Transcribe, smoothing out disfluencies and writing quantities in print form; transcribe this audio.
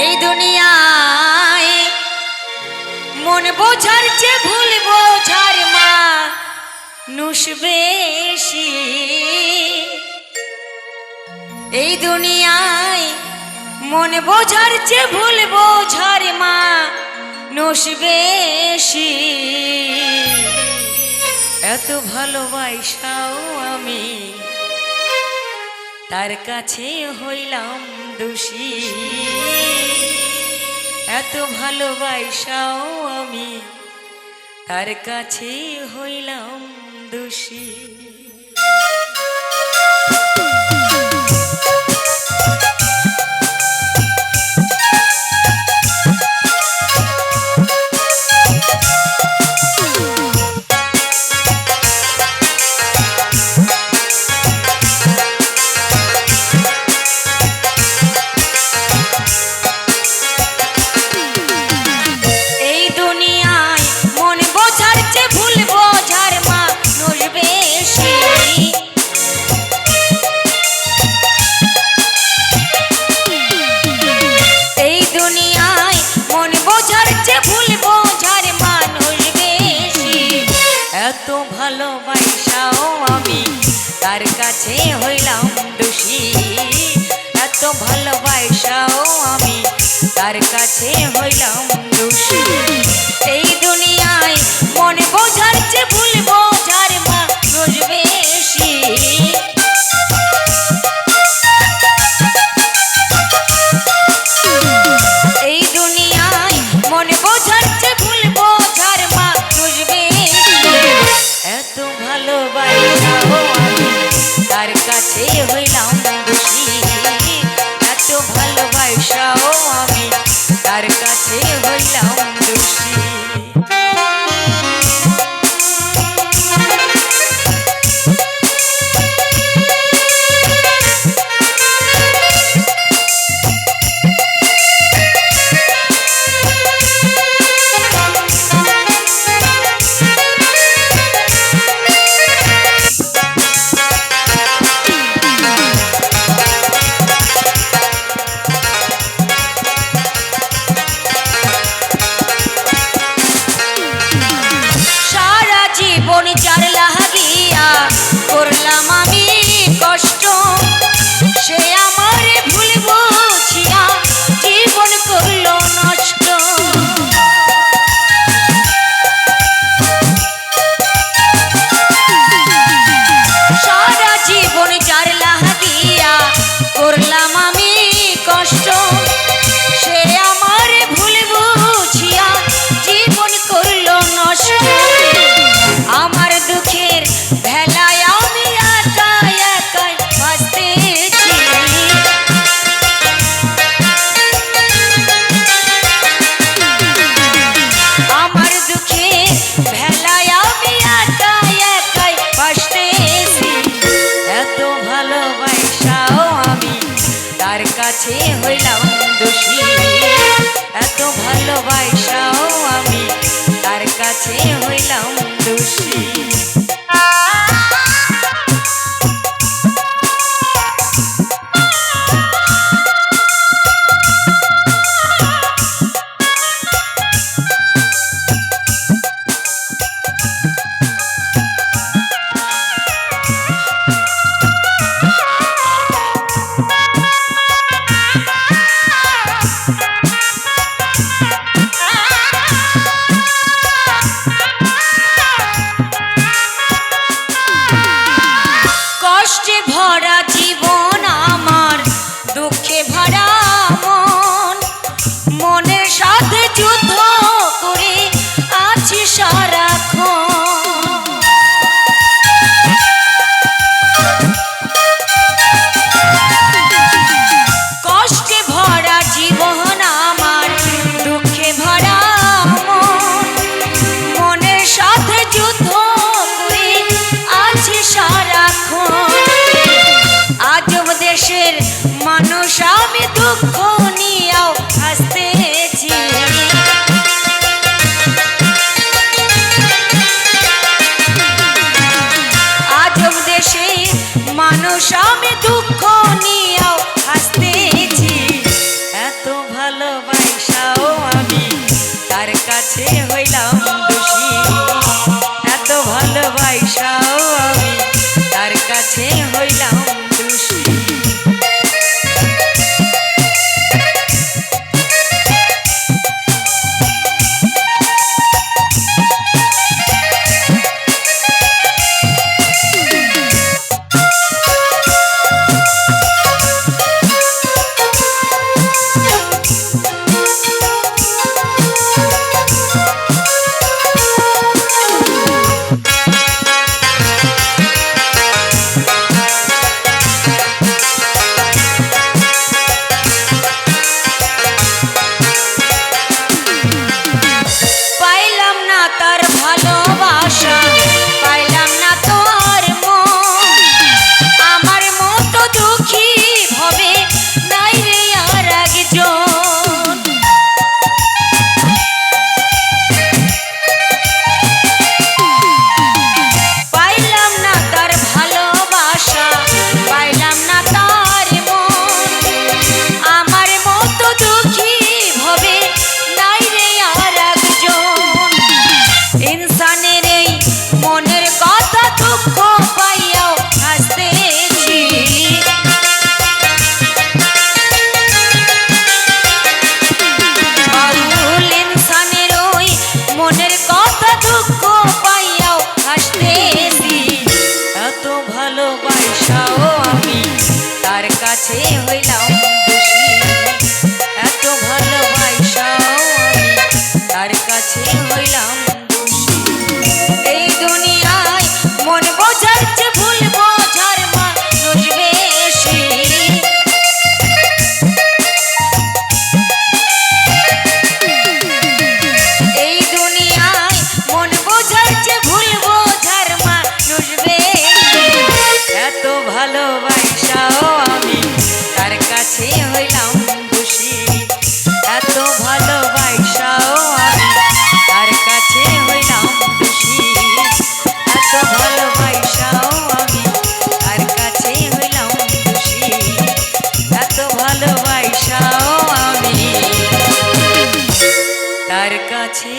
এই দুনিয়ায় মন বোঝার চেয়ে ভুল বোঝার মানুষ বেশি। এই দুনিয়ায় মন বোঝার চেয়ে ভুল বোঝার মানুষ বেশি। এত ভালোবাসাও আমি তার কাছে হইলাম দোষী। এত ভালোবাসাও আমি তার কাছে হইলাম দোষী। এত ভালোবাসাও আমি তার কাছে হইলাম দোষী। এত ভালোবাসাও আমি তার কাছে হইলাম দোষী। এই দুনিয়ায় মন বোঝার চেয়ে ভুল বোঝার মানুষ বেশি। এই দুনিয়ায় মন বোঝার চেয়ে ভুল বোঝার মানুষ বেশি। এত ভালোবাসাও আমি তার কাছে হইলাম দোষী। এত ভালোবাসাও আমি তার কাছে হইলাম দোষী। যার লাগিয়া করলাম আমি কষ্ট, সে আমার ভুল বুঝিয়া জীবন করলো নষ্ট। সারা জীবন যার লাগিয়া করলাম আমি কষ্ট, সে আমার ভুল বুঝিয়া জীবন করলো নষ্ট। আমার দুঃখের ভেলায় আমি একাই একাই ভাসতেছি। আমার দুঃখের ভেলায় আমি একাই একাই ভাসতেছি। এত ভালোবাসাও আমি তার কাছে হইলাম দোষী। এত ভালোবাসাও আমি তার কাছে হইলাম দোষী। কষ্টে ভরা জীবন আমার, দুঃখে ভরা মন, মনের সাথে যুদ্ধ করে আছি সারাক্ষণ। কষ্টে ভরা জীবন আমার, দুঃখে ভরা মন, মনের সাথে যুদ্ধ করে আছি সারাক্ষণ। আজব দেশের মানুষ আমি, দুঃখ নিয়েও হাসতেছি। আজব দেশের মানুষ আমি, দুঃখ নিয়েও হাসতেছি। হইলাম দোষী, এত ভালোবাসাও আমি তার কাছে হইলাম দোষী। এই দুনিয়ায় মন বোঝার চেয়ে ভুল বোঝার মানুষ বেশি। এই দুনিয়ায় মন বোঝার চেয়ে ভুল বোঝার মানুষ বেশি। এত ভালোবাসাও আমি তার কাছে হইলাম দোষী, এত ভালোবাসাও আমি তার কাছে হইলাম দোষী, এত ভালোবাসাও আমি তার কাছে হইলাম দোষী, এত ভালোবাসাও আমি তার কাছে